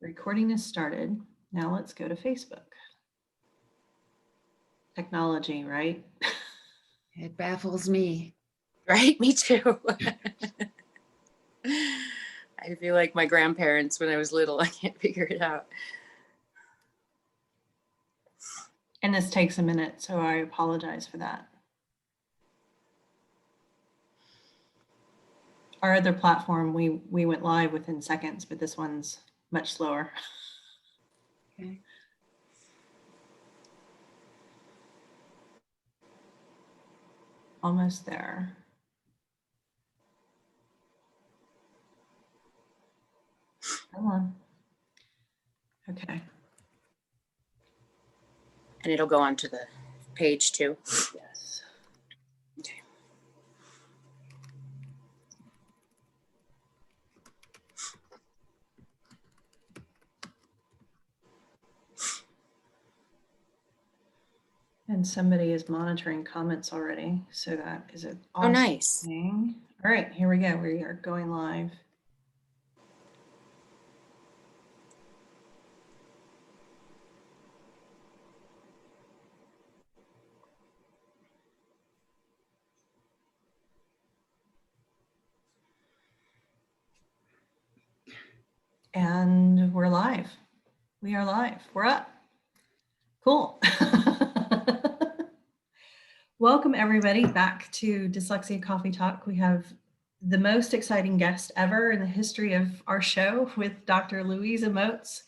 Recording is started. Now let's go to Facebook. Technology, right? It baffles me. Right? Me too. I feel like my grandparents when I was little. I can't figure it out. And this takes a minute, so I apologize for that. Our other platform, we went live within seconds, but this one's much slower. Okay. Almost there. Come on. Okay. And it'll go onto the page too. Yes. Okay. And somebody is monitoring comments already, so that is an awesome nice. thing. All right, here we go. We are going live. And we're live. We are live. We're up. Cool. Welcome everybody back to Dyslexia Coffee Talk. We have the most exciting guest ever in the history of our show with Dr. Louisa Moats.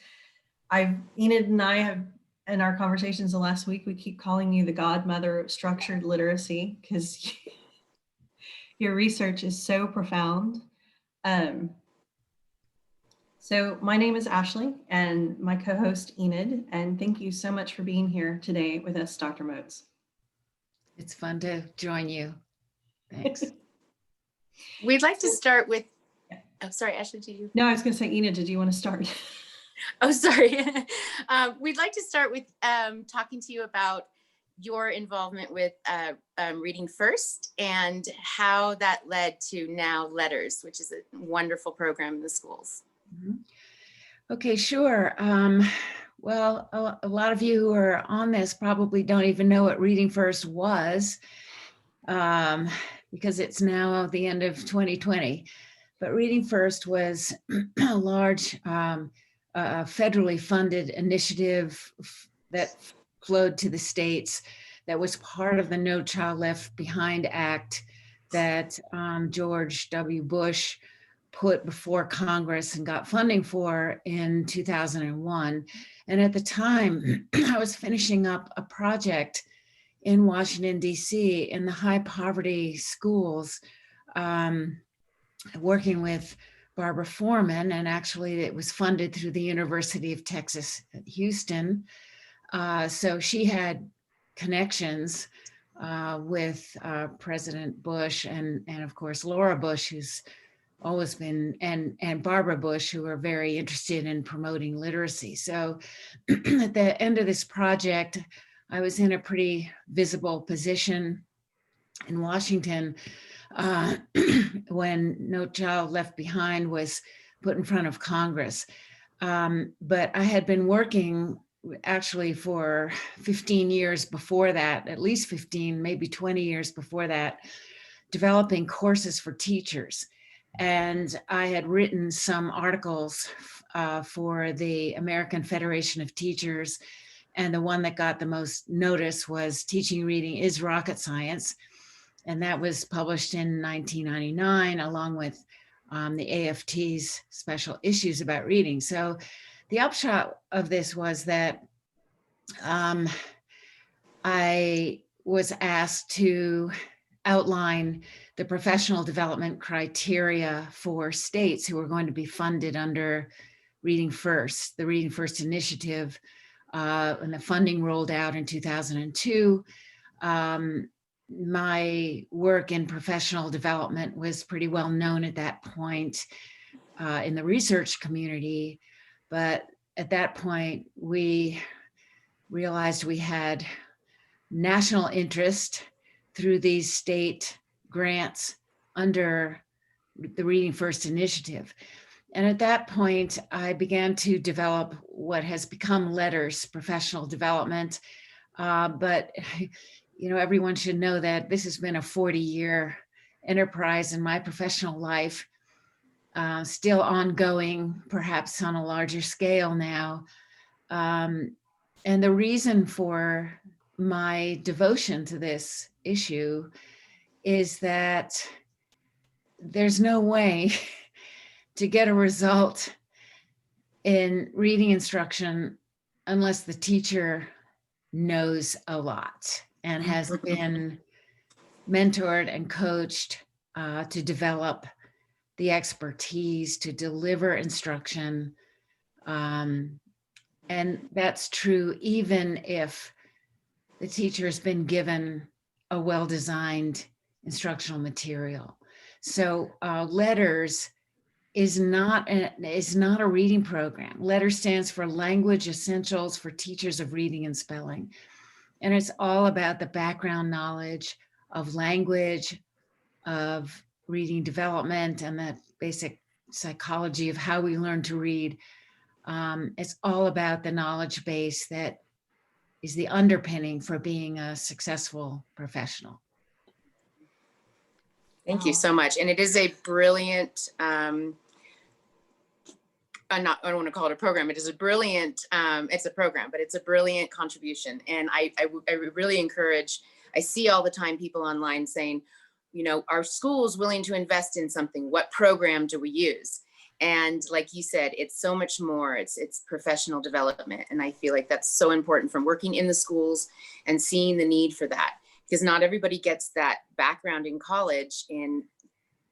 Enid and I have, in our conversations the last week, we keep calling you the godmother of structured literacy because your research is so profound. So my name is Ashley and my co-host Enid, and thank you so much for being here today with us, Dr. Moats. It's fun to join you. Thanks. We'd like to start with, oh, sorry, Ashley, do you? No, I was going to say, Enid, did you want to start? Oh, sorry. We'd like to start with talking to you about your involvement with Reading First and how that led to now Letters, which is a wonderful program in the schools. Mm-hmm. Okay, sure. Well, a lot of you who are on this probably don't even know what Reading First was, because it's now the end of 2020. But Reading First was a large federally funded initiative that flowed to the states that was part of the No Child Left Behind Act that George W. Bush put before Congress and got funding for in 2001. And at the time, I was finishing up a project in Washington, D.C. in the high poverty schools, working with Barbara Foreman, and actually it was funded through the University of Texas at Houston. So she had connections with President Bush and of course Laura Bush, who's always been, and Barbara Bush, who are very interested in promoting literacy. So at the end of this project, I was in a pretty visible position in Washington when No Child Left Behind was put in front of Congress. But I had been working actually for 15 years before that, at least 15, maybe 20 years before that, developing courses for teachers. And I had written some articles for the American Federation of Teachers. And the one that got the most notice was Teaching Reading is Rocket Science. And that was published in 1999, along with the AFT's special issues about reading. So the upshot of this was that I was asked to outline the professional development criteria for states who are going to be funded under Reading First, the Reading First initiative, and the funding rolled out in 2002. My work in professional development was pretty well known at that point in the research community, but at that point we realized we had national interest through these state grants under the Reading First initiative. And at that point, I began to develop what has become LETTERS, professional development. But everyone should know that this has been a 40-year enterprise in my professional life, still ongoing, perhaps on a larger scale now. And the reason for my devotion to this issue is that there's no way to get a result in reading instruction unless the teacher knows a lot and has been mentored and coached to develop the expertise to deliver instruction. And that's true even if the teacher has been given a well-designed instructional material. So LETTERS is not a reading program. LETTERS stands for Language Essentials for Teachers of Reading and Spelling. And it's all about the background knowledge of language, of reading development, and the basic psychology of how we learn to read. It's all about the knowledge base that is the underpinning for being a successful professional. Thank you so much. And it is a brilliant, I don't want to call it a program. It is a brilliant, it's a program, but it's a brilliant contribution. And I really encourage, I see all the time people online saying, our school is willing to invest in something. What program do we use? And like you said, it's so much more. It's professional development. And I feel like that's so important from working in the schools and seeing the need for that, because not everybody gets that background in college in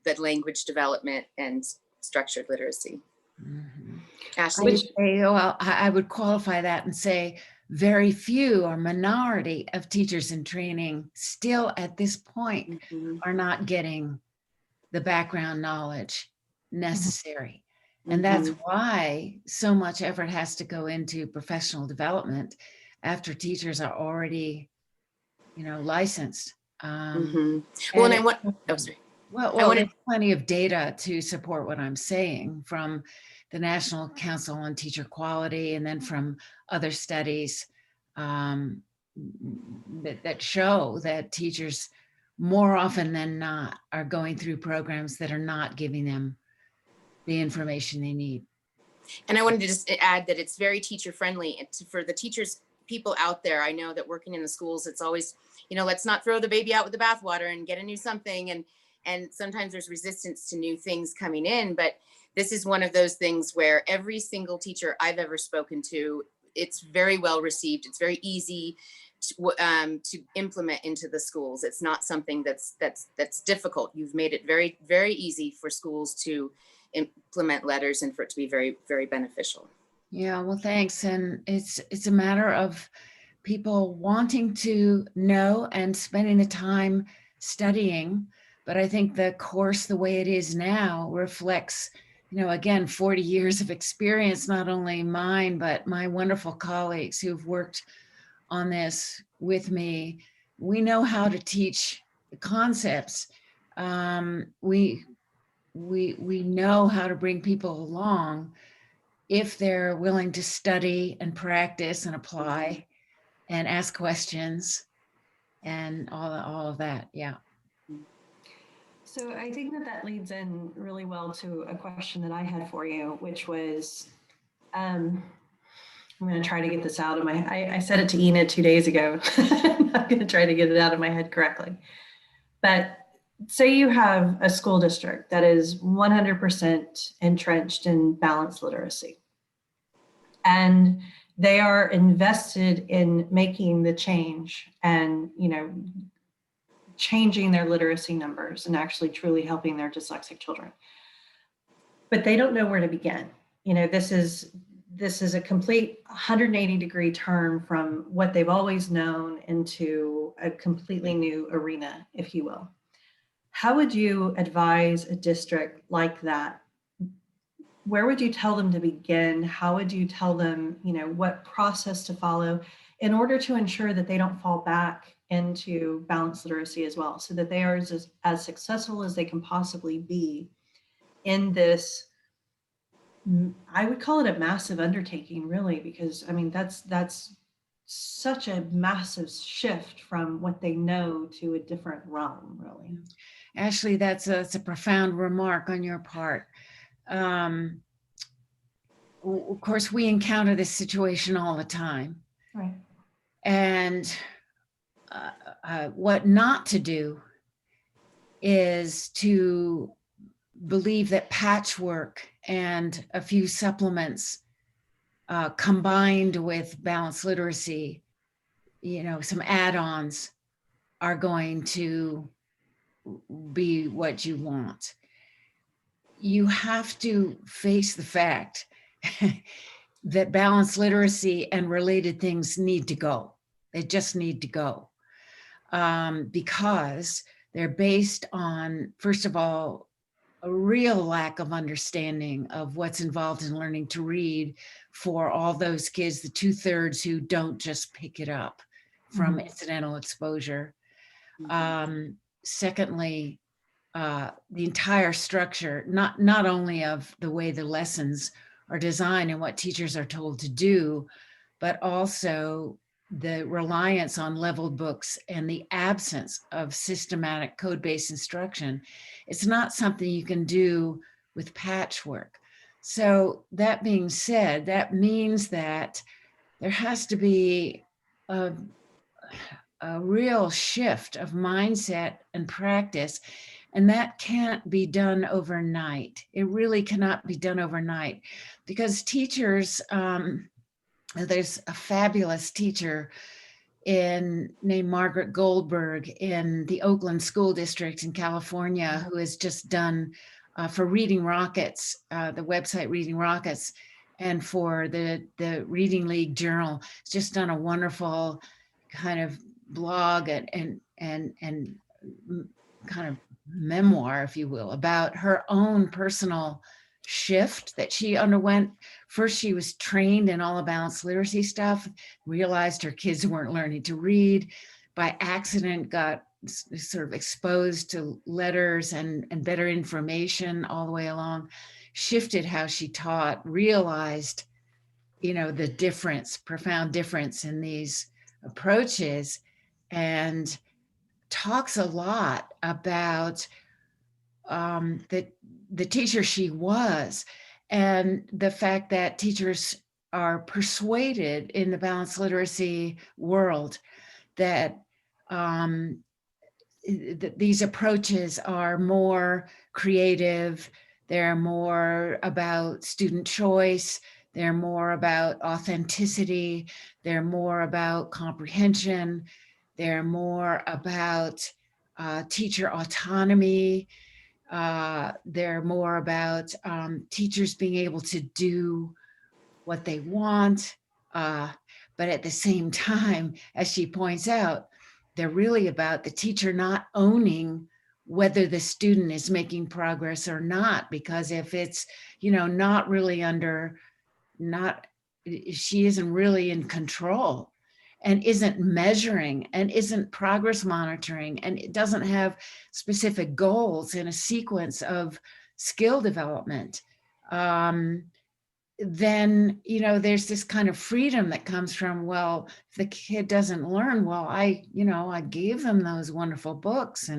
the language development and structured literacy. Mm-hmm. Ashley? I would qualify that and say very few or minority of teachers in training still at this point are not getting the background knowledge necessary. And that's why so much effort has to go into professional development after teachers are already, licensed. Well, and I want, sorry. Well, there's plenty of data to support what I'm saying from the National Council on Teacher Quality, and then from other studies that show that teachers more often than not are going through programs that are not giving them the information they need. And I wanted to just add that it's very teacher friendly. For the teachers, people out there, I know that working in the schools, it's always, let's not throw the baby out with the bathwater and get a new something. And sometimes there's resistance to new things coming in, but this is one of those things where every single teacher I've ever spoken to, it's very well received. It's very easy to implement into the schools. It's not something that's difficult. You've made it very, very easy for schools to implement LETTERS and for it to be very, very beneficial. Yeah, well, thanks. And it's a matter of people wanting to know and spending the time studying. But I think the course, the way it is now, reflects, again, 40 years of experience, not only mine, but my wonderful colleagues who've worked on this with me. We know how to teach the concepts. We know how to bring people along if they're willing to study and practice and apply and ask questions and all of that. Yeah. So I think that leads in really well to a question that I had for you, which was, I'm going to try to get this out of I said it to Enid 2 days ago. I'm going to try to get it out of my head correctly. But say you have a school district that is 100% entrenched in balanced literacy, and they are invested in making the change and, changing their literacy numbers and actually truly helping their dyslexic children. But they don't know where to begin. This is a complete 180-degree turn from what they've always known into a completely new arena, if you will. How would you advise a district like that? Where would you tell them to begin? How would you tell them, what process to follow in order to ensure that they don't fall back into balanced literacy as well, so that they are as successful as they can possibly be in this I would call it a massive undertaking, really, because I mean, that's such a massive shift from what they know to a different realm, really. Ashley, that's a profound remark on your part. Of course, we encounter this situation all the time. Right. And what not to do is to believe that patchwork and a few supplements combined with balanced literacy, some add-ons are going to be what you want. You have to face the fact that balanced literacy and related things need to go. They just need to go because they're based on, first of all, a real lack of understanding of what's involved in learning to read for all those kids, the 2/3 who don't just pick it up from incidental exposure. Secondly, the entire structure, not only of the way the lessons are designed and what teachers are told to do, but also the reliance on leveled books and the absence of systematic code-based instruction. It's not something you can do with patchwork. So that being said, that means that there has to be a real shift of mindset and practice. And that can't be done overnight. It really cannot be done overnight because teachers, there's a fabulous teacher named Margaret Goldberg in the Oakland School District in California who has just done for Reading Rockets, the website Reading Rockets, and for the Reading League Journal. It's just done a wonderful kind of blog and kind of memoir, if you will, about her own personal shift that she underwent. First, she was trained in all the balanced literacy stuff, realized her kids weren't learning to read, by accident got sort of exposed to letters and better information all the way along, shifted how she taught, realized, the difference, profound difference in these approaches, and talks a lot about the teacher she was and the fact that teachers are persuaded in the balanced literacy world that these approaches are more creative, they're more about student choice, they're more about authenticity, they're more about comprehension, they're more about teacher autonomy. They're more about teachers being able to do what they want. But at the same time, as she points out, they're really about the teacher not owning whether the student is making progress or not, because if it's, not really she isn't really in control and isn't measuring and isn't progress monitoring, and it doesn't have specific goals in a sequence of skill development, then, there's this kind of freedom that comes from, well, if the kid doesn't learn, well, I gave them those wonderful books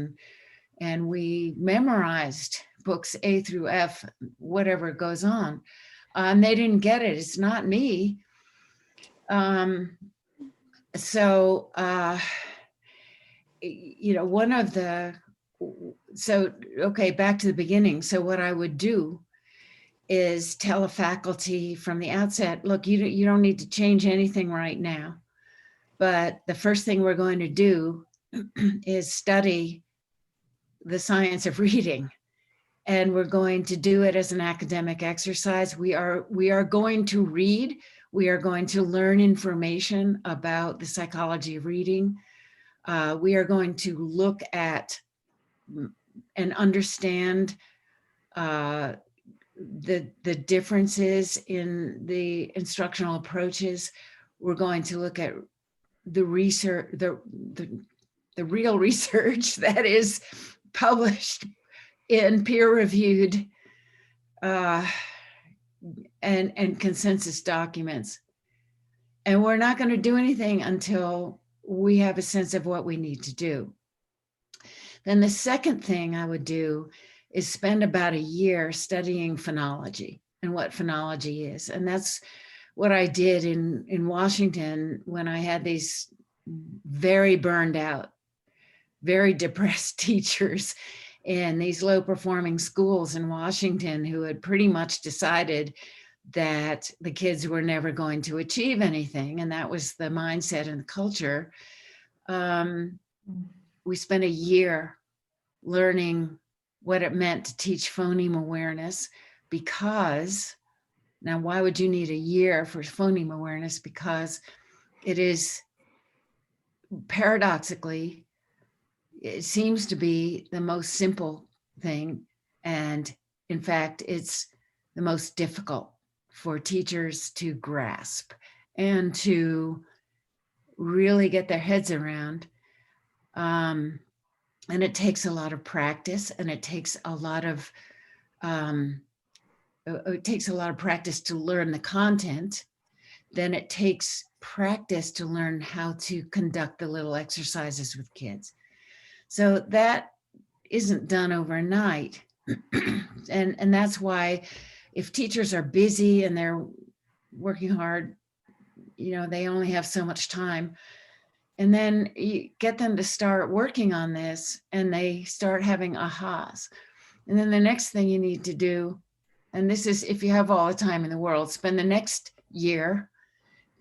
and we memorized books A through F, whatever goes on. And they didn't get it. It's not me. So, okay, back to the beginning. So what I would do is tell a faculty from the outset, look, you don't need to change anything right now, but the first thing we're going to do is study the science of reading. And we're going to do it as an academic exercise. We are going to read. We are going to learn information about the psychology of reading. We are going to look at and understand the differences in the instructional approaches. We're going to look at the research, the real research that is published in peer-reviewed and consensus documents. And we're not going to do anything until we have a sense of what we need to do. Then the second thing I would do is spend about a year studying phonology and what phonology is. And that's what I did in Washington when I had these very burned out, very depressed teachers in these low performing schools in Washington who had pretty much decided that the kids were never going to achieve anything. And that was the mindset and the culture. We spent a year learning what it meant to teach phoneme awareness, because now, why would you need a year for phoneme awareness? Because it is, paradoxically, it seems to be the most simple thing. And in fact, it's the most difficult for teachers to grasp and to really get their heads around. And it takes a lot of practice, and it takes a lot of practice to learn the content. Then it takes practice to learn how to conduct the little exercises with kids. So that isn't done overnight. And that's why if teachers are busy and they're working hard, they only have so much time. And then you get them to start working on this and they start having ahas. And then the next thing you need to do, and this is if you have all the time in the world, spend the next year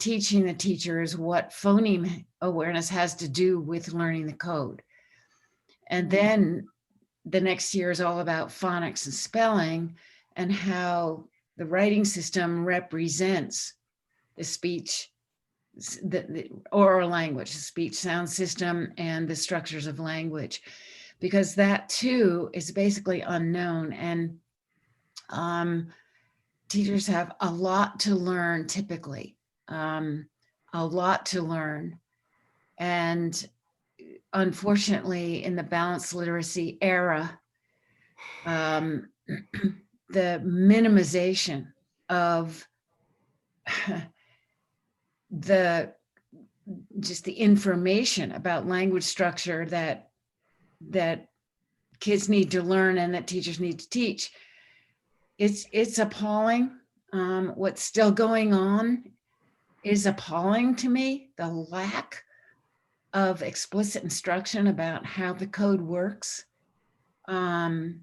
teaching the teachers what phoneme awareness has to do with learning the code. And then the next year is all about phonics and spelling and how the writing system represents the speech, the oral language, the speech sound system, and the structures of language, because that too is basically unknown. And teachers have a lot to learn typically, a lot to learn. And unfortunately, in the balanced literacy era, the minimization of the information about language structure that kids need to learn and that teachers need to teach, it's appalling. What's still going on is appalling to me. The lack of explicit instruction about how the code works. And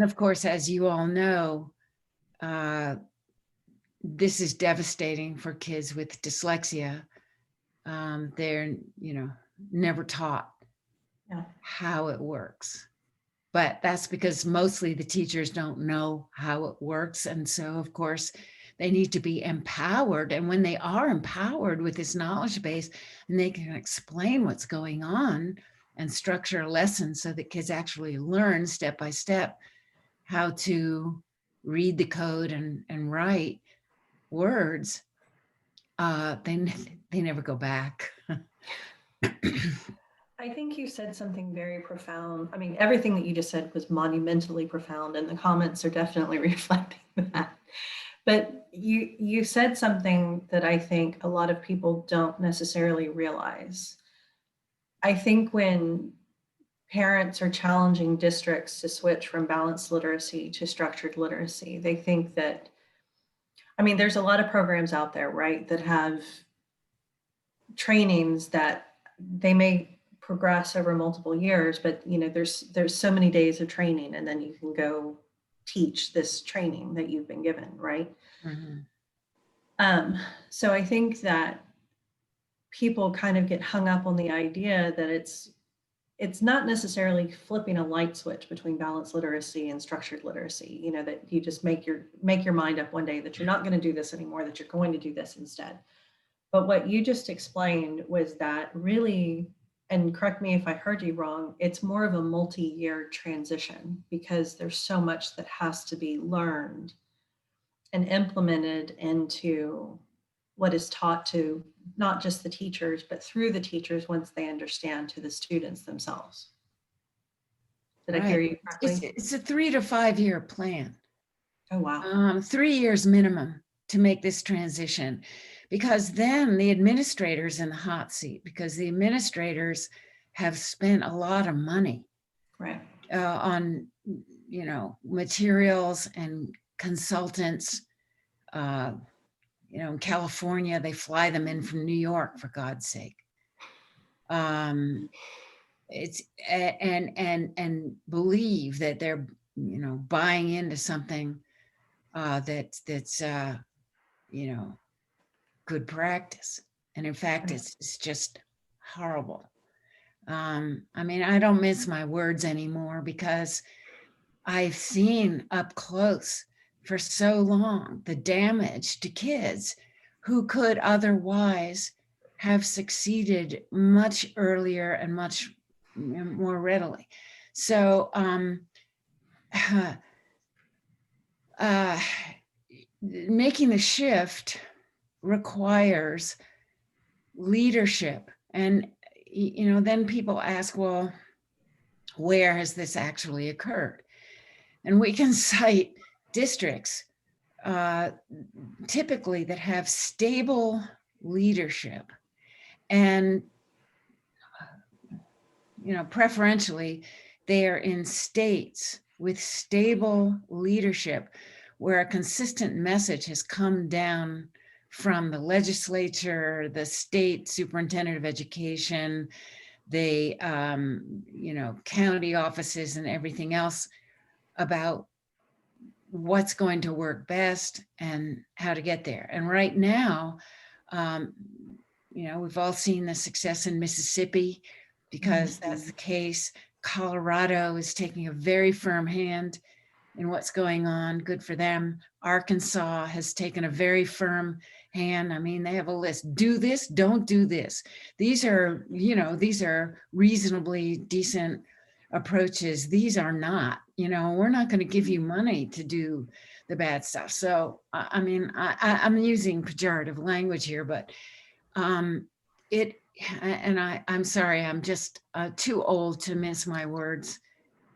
of course, as you all know, this is devastating for kids with dyslexia. They're, never taught how it works. But that's because mostly the teachers don't know how it works. And so, of course, they need to be empowered. And when they are empowered with this knowledge base, and they can explain what's going on and structure a lesson so that kids actually learn step by step how to read the code and write words, they never go back. I think you said something very profound. I mean, everything that you just said was monumentally profound, and the comments are definitely reflecting that. But you said something that I think a lot of people don't necessarily realize. I think when parents are challenging districts to switch from balanced literacy to structured literacy, they think that, there's a lot of programs out there, right, that have trainings that they may progress over multiple years, but there's so many days of training, and then you can go teach this training that you've been given, right? Mm-hmm. So I think that people kind of get hung up on the idea that it's not necessarily flipping a light switch between balanced literacy and structured literacy, that you just make your mind up one day that you're not going to do this anymore, that you're going to do this instead. But what you just explained was that really, and correct me if I heard you wrong, it's more of a multi-year transition, because there's so much that has to be learned and implemented into what is taught to not just the teachers, but through the teachers, once they understand, to the students themselves. Did I hear you correctly? It's a 3 to 5 year plan. Oh, wow. 3 years minimum to make this transition, because then the administrators in the hot seat, because the administrators have spent a lot of money Right. on, materials and consultants. In California, they fly them in from New York, for God's sake. It's and believe that they're buying into something that's good practice, and in fact Right. it's just horrible. I don't mince my words anymore, because I've seen up close for so long the damage to kids who could otherwise have succeeded much earlier and much more readily. So making the shift requires leadership. And then people ask, well, where has this actually occurred? And we can cite districts typically that have stable leadership, and preferentially they are in states with stable leadership, where a consistent message has come down from the legislature, the state superintendent of education, the county offices and everything else, about what's going to work best and how to get there. And right now, we've all seen the success in Mississippi, because that's the case. Colorado is taking a very firm hand in what's going on. Good for them. Arkansas has taken a very firm hand. They have a list. Do this, don't do this. These are reasonably decent approaches. These are not. We're not going to give you money to do the bad stuff. So I'm using pejorative language here, but I'm sorry, I'm just too old to mince my words.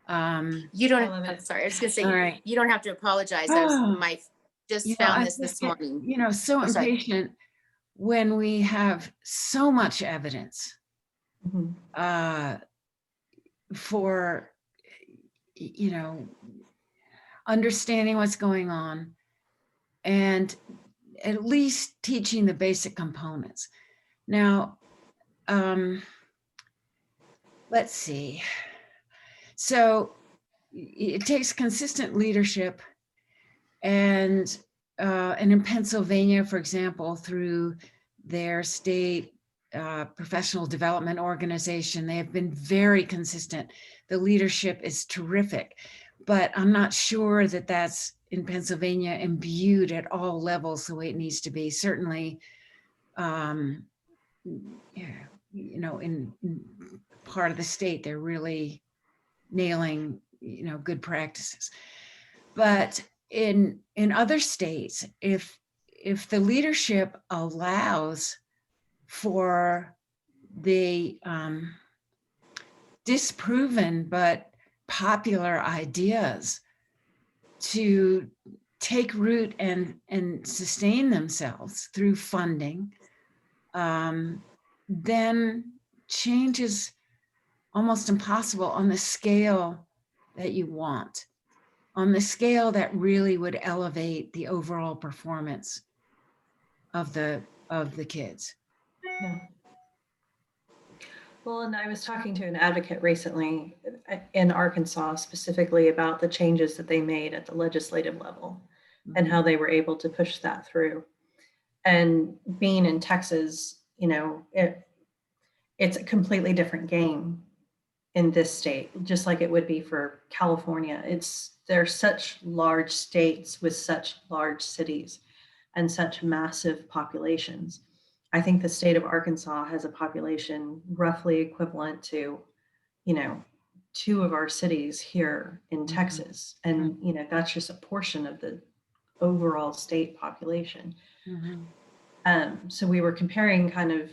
You don't, I'm sorry, I was gonna say, all right. you don't have to apologize. Just found this morning. So impatient when we have so much evidence for, understanding what's going on, and at least teaching the basic components. Now, let's see. So it takes consistent leadership, and in Pennsylvania, for example, through their state professional development organization, they have been very consistent. The leadership is terrific, but I'm not sure that that's in Pennsylvania imbued at all levels the way it needs to be. Certainly, in part of the state, they're really nailing, good practices. But in other states, if the leadership allows for the disproven but popular ideas to take root and sustain themselves through funding, then change is almost impossible on the scale that you want, on the scale that really would elevate the overall performance of the kids. Yeah. Well, and I was talking to an advocate recently in Arkansas specifically about the changes that they made at the legislative level and how they were able to push that through. And being in Texas, it's a completely different game in this state, just like it would be for California. They're such large states with such large cities and such massive populations. I think the state of Arkansas has a population roughly equivalent to, 2 of our cities here in Texas. And, that's just a portion of the overall state population. So we were comparing kind of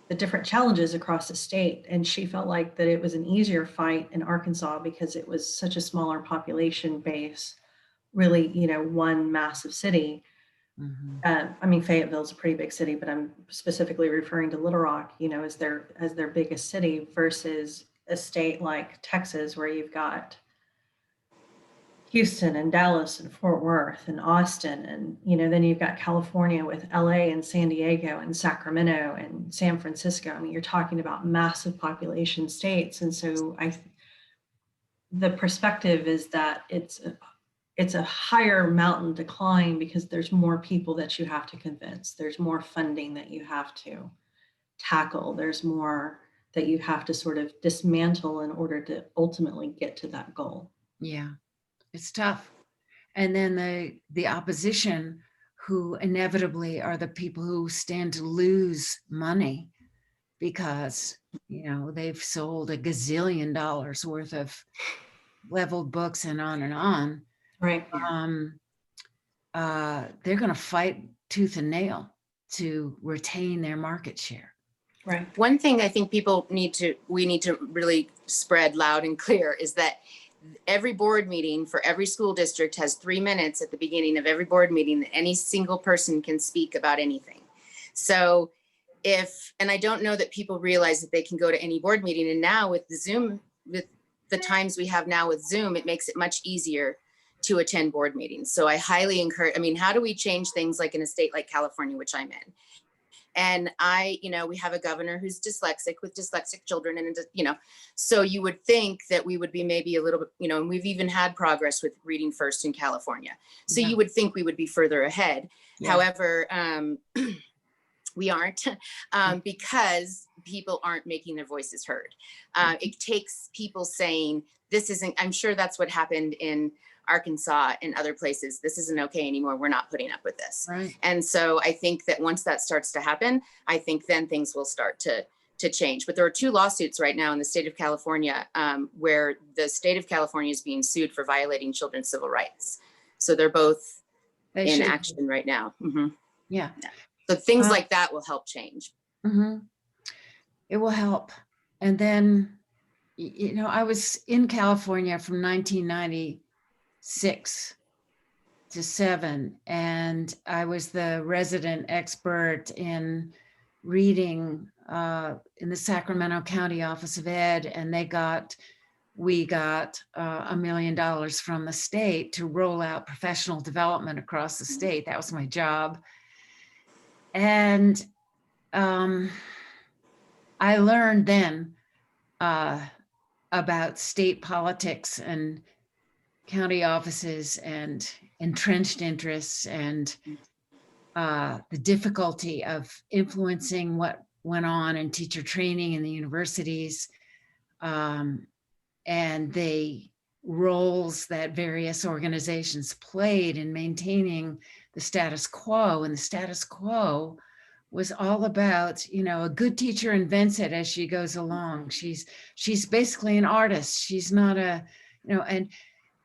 the different challenges across the state, and she felt like that it was an easier fight in Arkansas because it was such a smaller population base, really, one massive city. Mhm. I mean, Fayetteville's a pretty big city, but I'm specifically referring to Little Rock, as their biggest city versus a state like Texas, where you've got Houston and Dallas and Fort Worth and Austin. And, then you've got California with LA and San Diego and Sacramento and San Francisco. I mean, you're talking about massive population states. And so the perspective is that it's a higher mountain to climb because there's more people that you have to convince. There's more funding that you have to tackle. There's more that you have to sort of dismantle in order to ultimately get to that goal. Yeah, it's tough. And then the opposition, who inevitably are the people who stand to lose money because, they've sold $1 gazillion worth of leveled books and on and on. Right. They're going to fight tooth and nail to retain their market share. Right. One thing I think we need to really spread loud and clear is that every board meeting for every school district has 3 minutes at the beginning of every board meeting that any single person can speak about anything. So and I don't know that people realize that they can go to any board meeting, and now with the Zoom, with the times we have now with Zoom, it makes it much easier to attend board meetings. So I highly encourage, how do we change things like in a state like California, which I'm in? And we have a governor who's dyslexic with dyslexic children. And, so you would think that we would be maybe a little bit, and we've even had progress with Reading First in California. So you would think we would be further ahead. Yeah. However, we aren't because people aren't making their voices heard. It takes people saying, this isn't, I'm sure that's what happened in Arkansas and other places. This isn't okay anymore. We're not putting up with this. Right. And so I think that once that starts to happen, I think then things will start to change. But there are 2 lawsuits right now in the state of California where the state of California is being sued for violating children's civil rights. So they're both in action right now. Mm-hmm. Yeah. So things like that will help change. Mm-hmm. It will help. And then, I was in California from 1996 to 7, and I was the resident expert in reading in the Sacramento County Office of Ed, and we got $1 million from the state to roll out professional development across the state. That was my job. And I learned then about state politics and county offices and entrenched interests and the difficulty of influencing what went on in teacher training in the universities, and the roles that various organizations played in maintaining the status quo. And the status quo was all about, a good teacher invents it as she goes along. She's basically an artist. She's not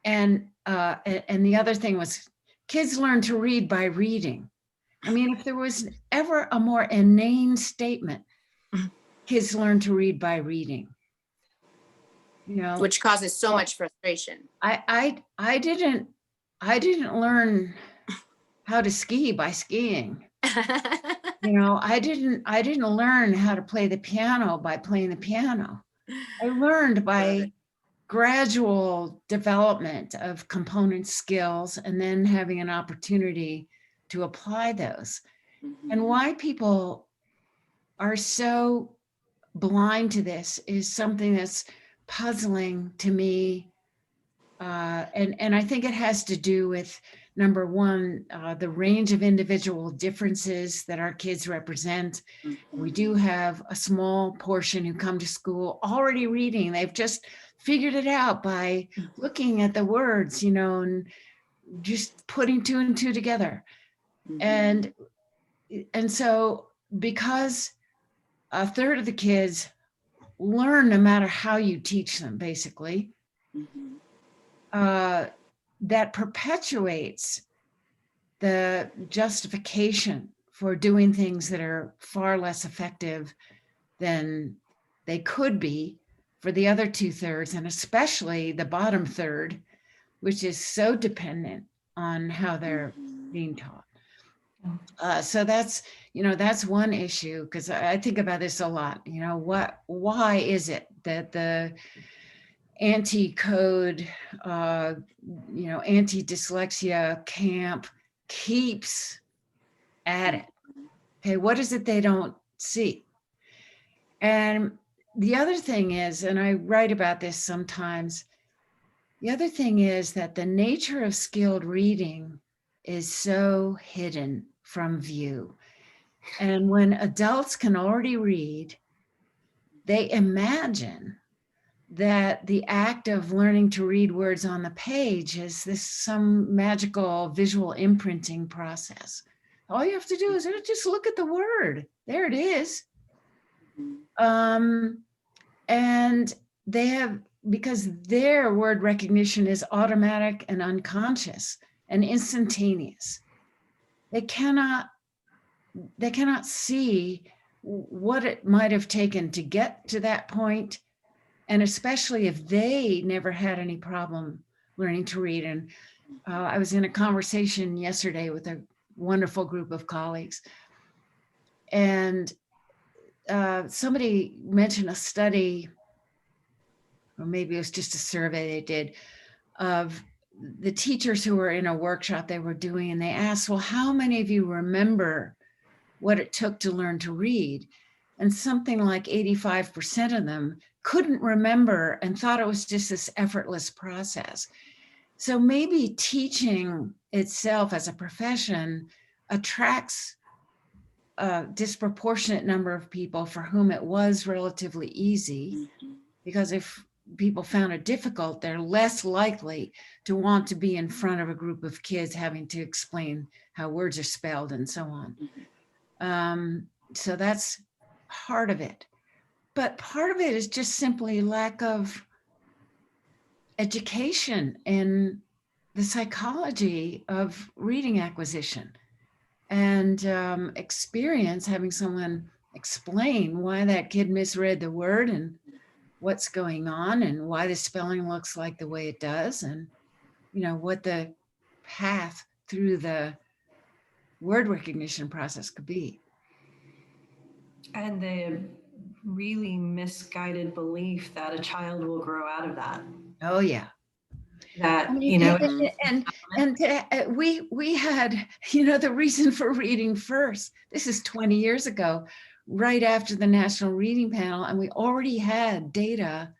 and the other thing was kids learn to read by reading. I mean, if there was ever a more inane statement, kids learn to read by reading. Which causes so much frustration. I didn't learn how to ski by skiing. I didn't learn how to play the piano by playing the piano. I learned by gradual development of component skills and then having an opportunity to apply those. Mm-hmm. And why people are so blind to this is something that's puzzling to me. And I think it has to do with, number one, the range of individual differences that our kids represent. Mm-hmm. We do have a small portion who come to school already reading. They've just figured it out by looking at the words, and just putting 2 and 2 together. Mm-hmm. And so because a third of the kids learn no matter how you teach them, basically, mm-hmm. That perpetuates the justification for doing things that are far less effective than they could be for the other 2/3, and especially the bottom third, which is so dependent on how they're being taught. So that's, that's one issue, because I think about this a lot. Why is it that the anti-code, anti-dyslexia camp keeps at it? Okay, what is it they don't see? And the other thing is, and I write about this sometimes, the other thing is that the nature of skilled reading is so hidden from view. And when adults can already read, they imagine that the act of learning to read words on the page is some magical visual imprinting process. All you have to do is just look at the word. There it is. And they have, because their word recognition is automatic and unconscious and instantaneous, they cannot see what it might have taken to get to that point, and especially if they never had any problem learning to read. And I was in a conversation yesterday with a wonderful group of colleagues, and somebody mentioned a study, or maybe it was just a survey they did, of the teachers who were in a workshop they were doing, and they asked, well, how many of you remember what it took to learn to read? And something like 85% of them couldn't remember and thought it was just this effortless process. So maybe teaching itself as a profession attracts a disproportionate number of people for whom it was relatively easy, because if people found it difficult, they're less likely to want to be in front of a group of kids having to explain how words are spelled and so on. So that's part of it. But part of it is just simply lack of education in the psychology of reading acquisition, and experience having someone explain why that kid misread the word and what's going on and why the spelling looks like the way it does, and what the path through the word recognition process could be. And the really misguided belief that a child will grow out of that. Oh yeah. That, we had, the reason for reading first. This is 20 years ago, right after the National Reading Panel, and we already had data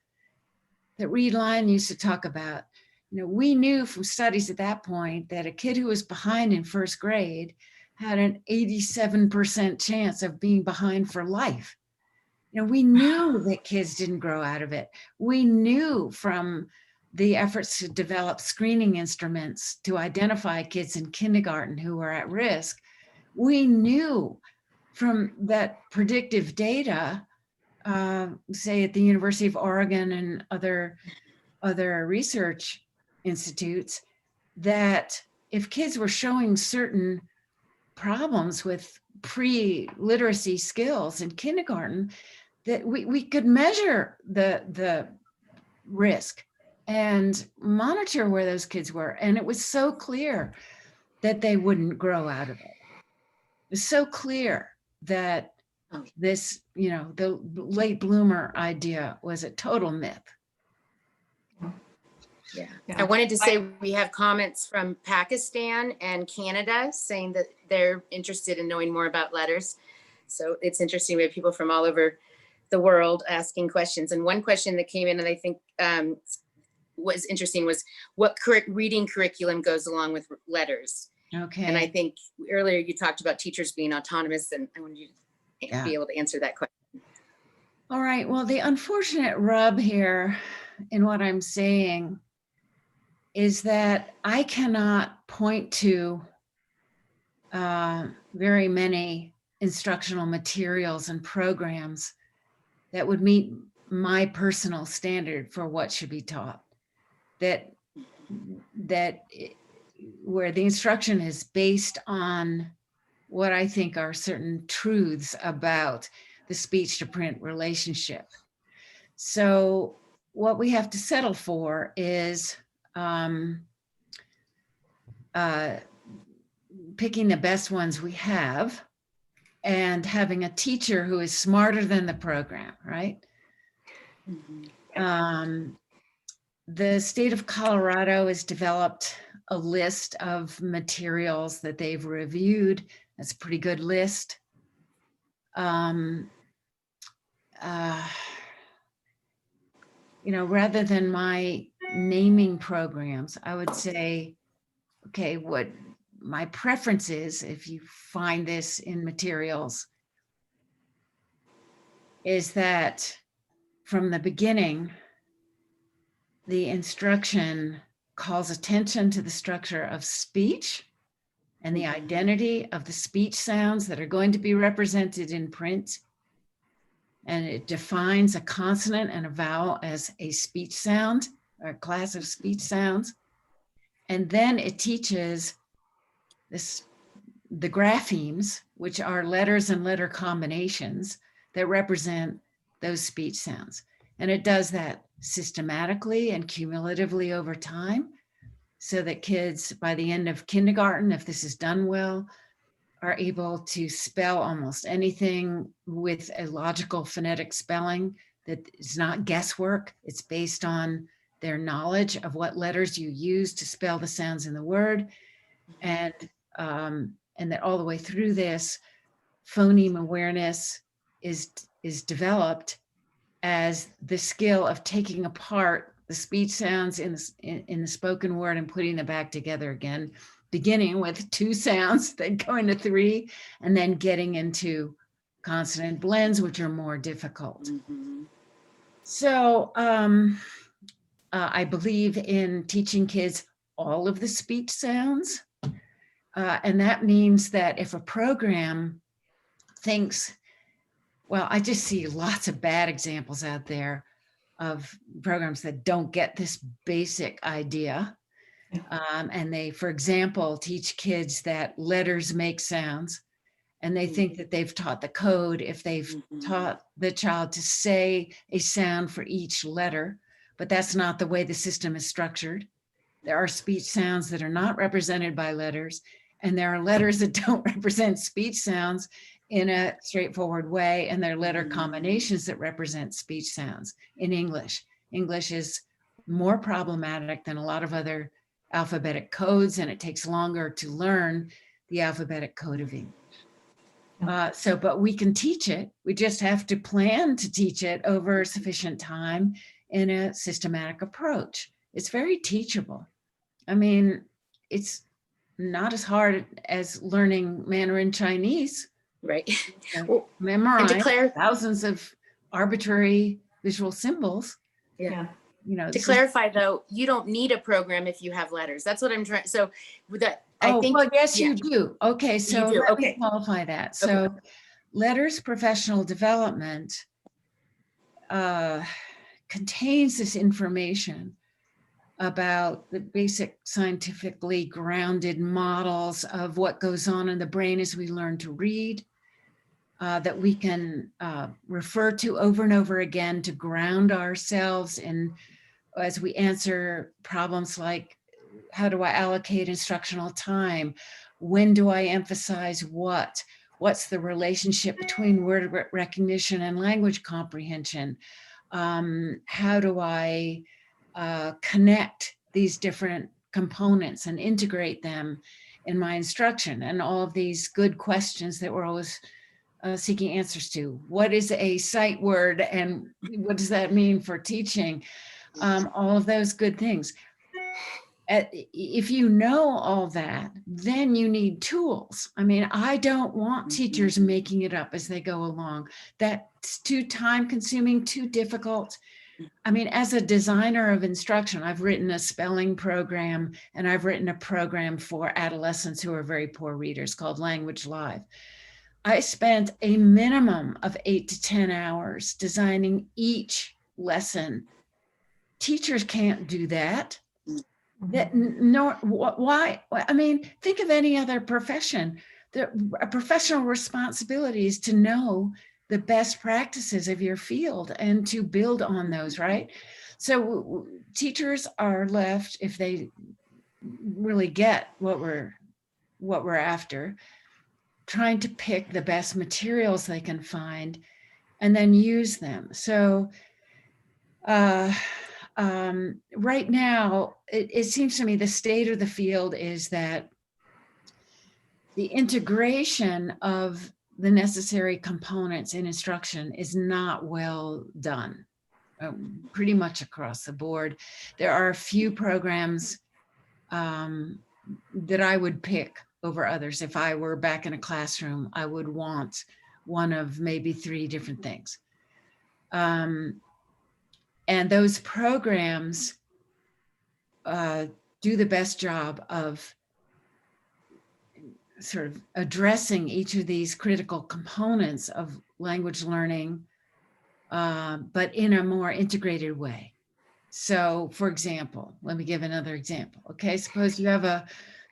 that Reed Lyon used to talk about. We knew from studies at that point that a kid who was behind in first grade had an 87% chance of being behind for life. We knew that kids didn't grow out of it. We knew from the efforts to develop screening instruments to identify kids in kindergarten who were at risk. We knew from that predictive data, say at the University of Oregon and other research institutes, that if kids were showing certain problems with pre-literacy skills in kindergarten, that we could measure the risk and monitor where those kids were. And it was so clear that they wouldn't grow out of it. It was so clear that this, the late bloomer idea was a total myth. Yeah. I wanted to say we have comments from Pakistan and Canada saying that they're interested in knowing more about letters. So it's interesting. We have people from all over the world asking questions. And one question that came in, and I think was interesting, was what reading curriculum goes along with letters? Okay. And I think earlier you talked about teachers being autonomous, and I wanted you to be able to answer that question. All right. Well, the unfortunate rub here in what I'm saying is that I cannot point to very many instructional materials and programs that would meet my personal standard for what should be taught. Where the instruction is based on what I think are certain truths about the speech to print relationship. So what we have to settle for is picking the best ones we have and having a teacher who is smarter than the program, right? The state of Colorado has developed a list of materials that they've reviewed. That's a pretty good list. You know, rather than my naming programs, I would say, okay, what my preference is, if you find this in materials, is that from the beginning, the instruction calls attention to the structure of speech and the identity of the speech sounds that are going to be represented in print. And it defines a consonant and a vowel as a speech sound, or a class of speech sounds. And then it teaches the graphemes, which are letters and letter combinations that represent those speech sounds. And it does that systematically and cumulatively over time, so that kids by the end of kindergarten, if this is done well, are able to spell almost anything with a logical phonetic spelling that is not guesswork. It's based on their knowledge of what letters you use to spell the sounds in the word. And that all the way through this, phoneme awareness is developed as the skill of taking apart the speech sounds in the spoken word and putting them back together again, beginning with 2 sounds, then going to 3, and then getting into consonant blends, which are more difficult. So I believe in teaching kids all of the speech sounds. And that means that if a program thinks, well, I just see lots of bad examples out there of programs that don't get this basic idea. And they, for example, teach kids that letters make sounds, and they think that they've taught the code if they've taught the child to say a sound for each letter, but that's not the way the system is structured. There are speech sounds that are not represented by letters, and there are letters that don't represent speech sounds in a straightforward way, and there are letter combinations that represent speech sounds in English. English is more problematic than a lot of other alphabetic codes, and it takes longer to learn the alphabetic code of English. But we can teach it. We just have to plan to teach it over sufficient time in a systematic approach. It's very teachable. I mean, it's not as hard as learning Mandarin Chinese. Right. Well, memorize thousands of arbitrary visual symbols. Yeah. You know, to clarify though, you don't need a program if you have letters. That's what I'm trying. So with that, I think. Well, yes, you do. Okay, so let me Okay. qualify that. So letters professional development contains this information about the basic scientifically grounded models of what goes on in the brain as we learn to read, that we can refer to over and over again to ground ourselves in as we answer problems like, how do I allocate instructional time? When do I emphasize what? What's the relationship between word recognition and language comprehension? How do I connect these different components and integrate them in my instruction? And all of these good questions that we're always seeking answers to. What is a sight word and what does that mean for teaching? All of those good things. If you know all that, then you need tools. I mean, I don't want teachers making it up as they go along. That's too time consuming, too difficult. I mean, as a designer of instruction, I've written a spelling program and I've written a program for adolescents who are very poor readers called Language Live. I spent a minimum of 8 to 10 hours designing each lesson. Teachers can't do that. Why? I mean, think of any other profession. A professional responsibility is to know the best practices of your field and to build on those, right? So teachers are left, if they really get what we're after, trying to pick the best materials they can find and then use them. So right now, it seems to me the state of the field is that the integration of the necessary components in instruction is not well done, pretty much across the board. There are a few programs that I would pick over others. If I were back in a classroom, I would want one of maybe 3 different things. And those programs do the best job of sort of addressing each of these critical components of language learning, but in a more integrated way. So for example, let me give another example. Okay, suppose you have a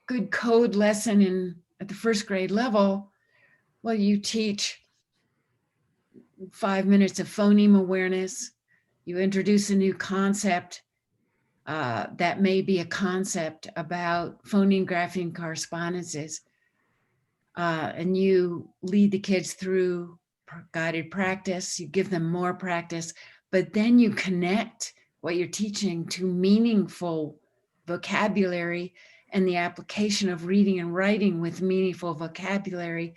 good code lesson at the 1st grade level. Well, you teach 5 minutes of phoneme awareness. You introduce a new concept that may be a concept about phoneme grapheme correspondences. And you lead the kids through guided practice, you give them more practice, but then you connect what you're teaching to meaningful vocabulary and the application of reading and writing with meaningful vocabulary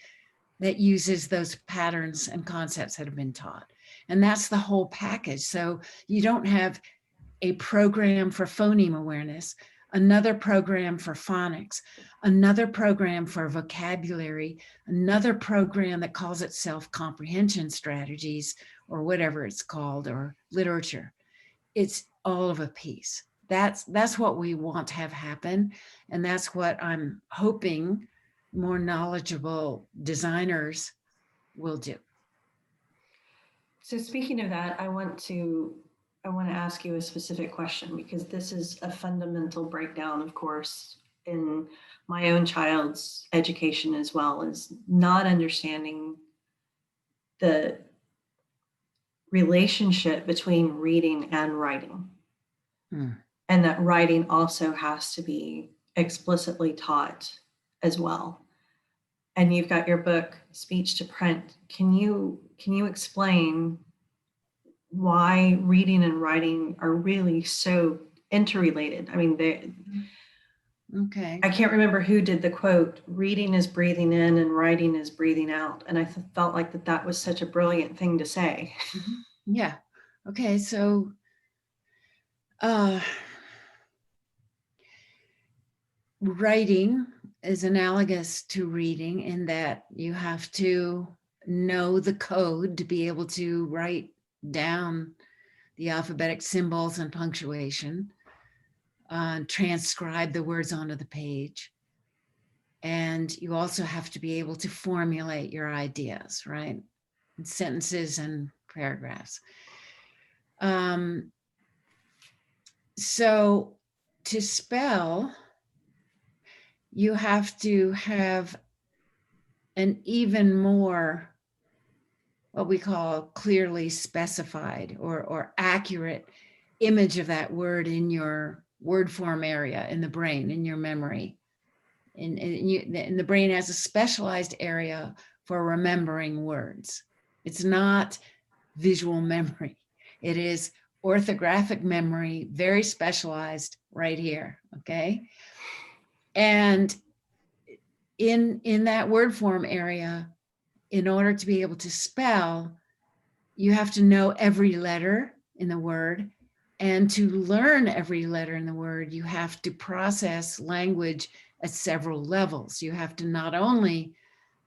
that uses those patterns and concepts that have been taught. And that's the whole package. So you don't have a program for phoneme awareness, another program for phonics, another program for vocabulary, another program that calls itself comprehension strategies or whatever it's called, or literature. It's all of a piece. That's what we want to have happen. And that's what I'm hoping more knowledgeable designers will do. So speaking of that, I want to ask you a specific question, because this is a fundamental breakdown, of course, in my own child's education, as well as not understanding the relationship between reading and writing. And that writing also has to be explicitly taught as well. And you've got your book, Speech to Print. Can you explain why reading and writing are really so interrelated? I mean, Okay. I can't remember who did the quote, reading is breathing in and writing is breathing out. And I felt like that was such a brilliant thing to say. Yeah. Okay. So writing is analogous to reading in that you have to know the code to be able to write down the alphabetic symbols and punctuation, transcribe the words onto the page. And you also have to be able to formulate your ideas, right? In sentences and paragraphs. So to spell, you have to have an even more, what we call clearly specified or accurate image of that word in your word form area in the brain, in your memory. And the brain has a specialized area for remembering words. It's not visual memory. It is orthographic memory, very specialized right here, okay? And in that word form area, in order to be able to spell, you have to know every letter in the word. And to learn every letter in the word, you have to process language at several levels. You have to not only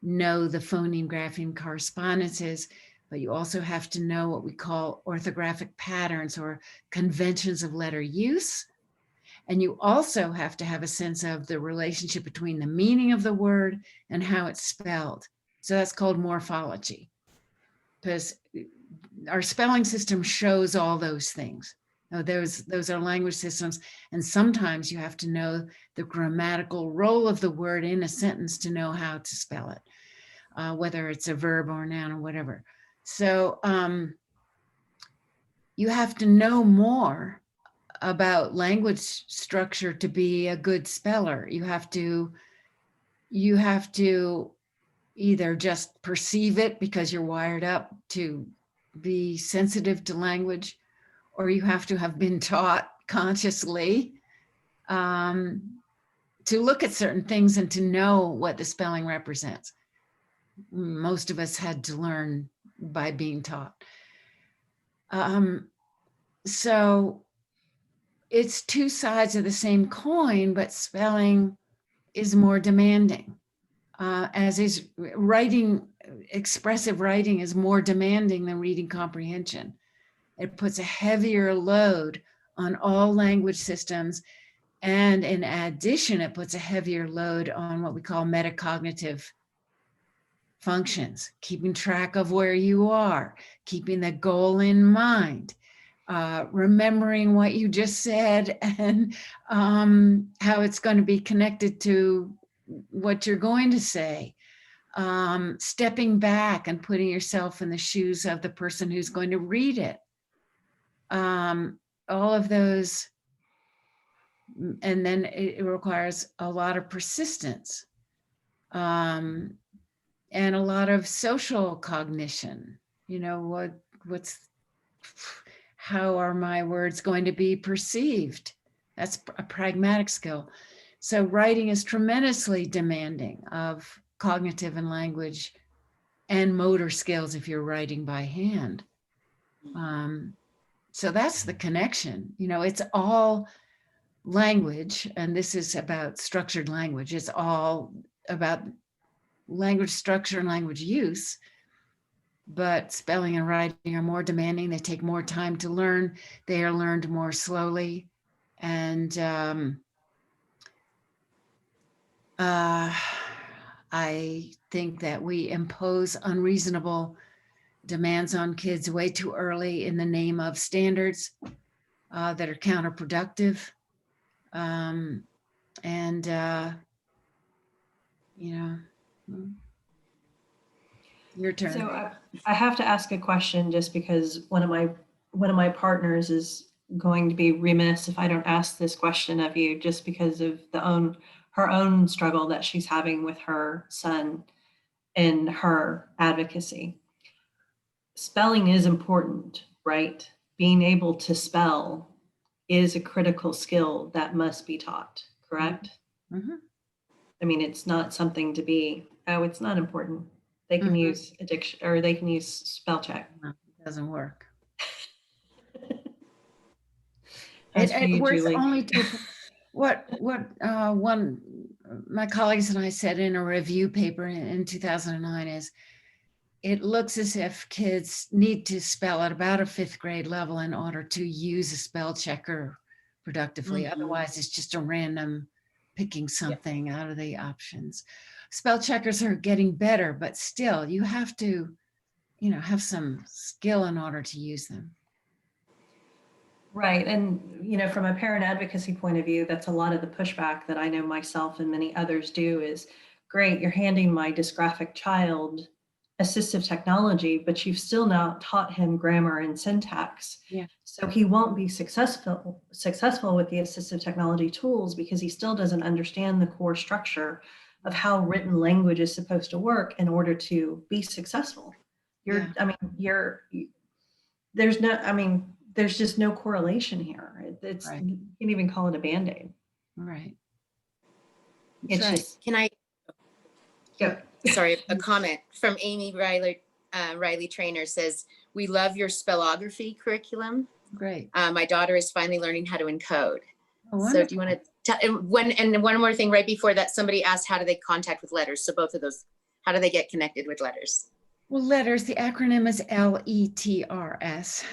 know the phoneme grapheme correspondences, but you also have to know what we call orthographic patterns or conventions of letter use. And you also have to have a sense of the relationship between the meaning of the word and how it's spelled. So that's called morphology, because our spelling system shows all those things. Now, those are language systems, and sometimes you have to know the grammatical role of the word in a sentence to know how to spell it, whether it's a verb or a noun or whatever. So you have to know more about language structure to be a good speller. You have to either just perceive it because you're wired up to be sensitive to language, or you have to have been taught consciously to look at certain things and to know what the spelling represents. Most of us had to learn by being taught. So it's two sides of the same coin, but spelling is more demanding. As is writing, expressive writing is more demanding than reading comprehension. It puts a heavier load on all language systems. And in addition, it puts a heavier load on what we call metacognitive functions, keeping track of where you are, keeping the goal in mind, remembering what you just said and how it's going to be connected to what you're going to say, stepping back and putting yourself in the shoes of the person who's going to read it. All of those, and then it requires a lot of persistence and a lot of social cognition. You know, how are my words going to be perceived? That's a pragmatic skill. So writing is tremendously demanding of cognitive and language and motor skills if you're writing by hand. So that's the connection. You know, it's all language, and this is about structured language. It's all about language structure and language use, but spelling and writing are more demanding. They take more time to learn. They are learned more slowly. And I think that we impose unreasonable demands on kids way too early in the name of standards that are counterproductive. You know, your turn. So I have to ask a question, just because one of my partners is going to be remiss if I don't ask this question of you, just because of her own struggle that she's having with her son and her advocacy. Spelling is important, right? Being able to spell is a critical skill that must be taught, correct? Mm-hmm. I mean, it's not something to be, oh, it's not important. They can use addiction, or they can use spell check. No, it doesn't work. It works Julie. only to what one my colleagues and I said in a review paper in 2009 is, it looks as if kids need to spell at about a 5th grade level in order to use a spell checker productively. Otherwise, it's just a random picking something out of the options. Spell checkers are getting better, but still you have to, you know, have some skill in order to use them. Right. And, you know, from a parent advocacy point of view, that's a lot of the pushback that I know myself and many others do is, great, you're handing my dysgraphic child assistive technology, but you've still not taught him grammar and syntax. Yeah. So he won't be successful with the assistive technology tools because he still doesn't understand the core structure of how written language is supposed to work in order to be successful. There's just no correlation here. It's right. You can't even call it a Band-Aid. Right. It's right. just. Can I? Yep. Sorry, a comment from Amy Riley Trainer says, "We love your spellography curriculum. Great. My daughter is finally learning how to encode." Oh, so do you want to one more thing right before that, somebody asked, how do they contact with letters? So both of those, how do they get connected with letters? Well, letters, the acronym is LETRS.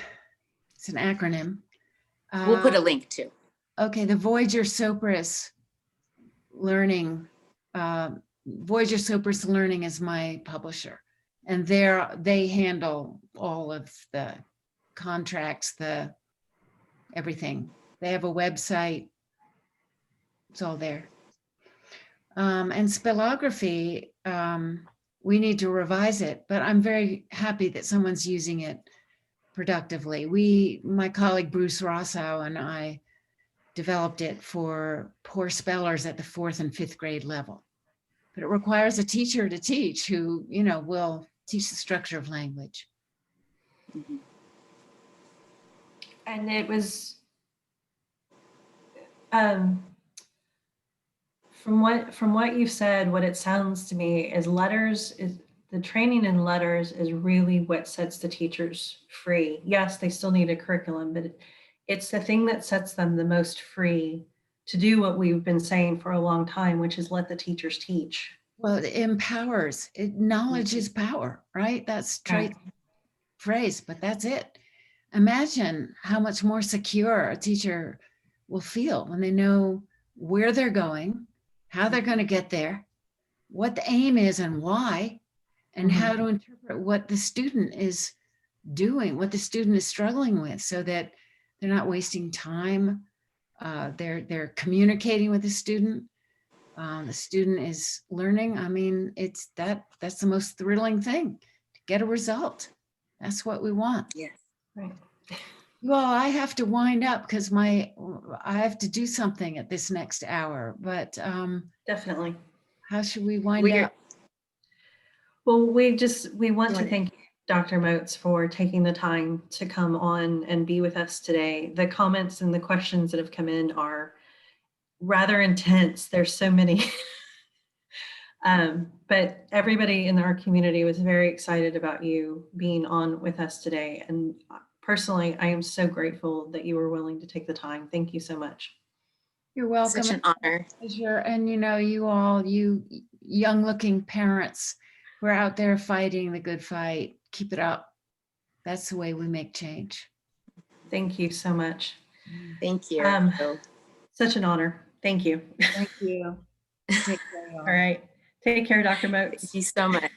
It's an acronym. We'll put a link too. Okay, the Voyager Sopris Learning, Voyager Sopris Learning is my publisher, and they handle all of the contracts, everything. They have a website. It's all there. And spellography, we need to revise it, but I'm very happy that someone's using it productively. My colleague Bruce Rossow and I developed it for poor spellers at the 4th and 5th grade level. But it requires a teacher to teach who, will teach the structure of language. Mhm. And it was, from what you've said, what it sounds to me is the training in letters is really what sets the teachers free. Yes, they still need a curriculum, but it's the thing that sets them the most free to do what we've been saying for a long time, which is let the teachers teach. Well, it empowers. Knowledge is power, right? That's trite phrase, but that's it. Imagine how much more secure a teacher will feel when they know where they're going, how they're going to get there, what the aim is and why, and how to interpret what the student is doing, what the student is struggling with, so that they're not wasting time. They're communicating with the student. The student is learning. I mean, that's the most thrilling thing, to get a result. That's what we want. Yes. Right. Well, I have to wind up because I have to do something at this next hour, but Definitely. how should we wind up? Well, we want to thank Dr. Moats for taking the time to come on and be with us today. The comments and the questions that have come in are rather intense. There's so many. But everybody in our community was very excited about you being on with us today. And personally, I am so grateful that you were willing to take the time. Thank you so much. You're welcome. Such an honor. Pleasure. And you young looking parents who are out there fighting the good fight, keep it up. That's the way we make change. Thank you so much. Thank you. Such an honor. Thank you. Thank you. Take care. All right. Take care, Dr. Moats. Thank you so much.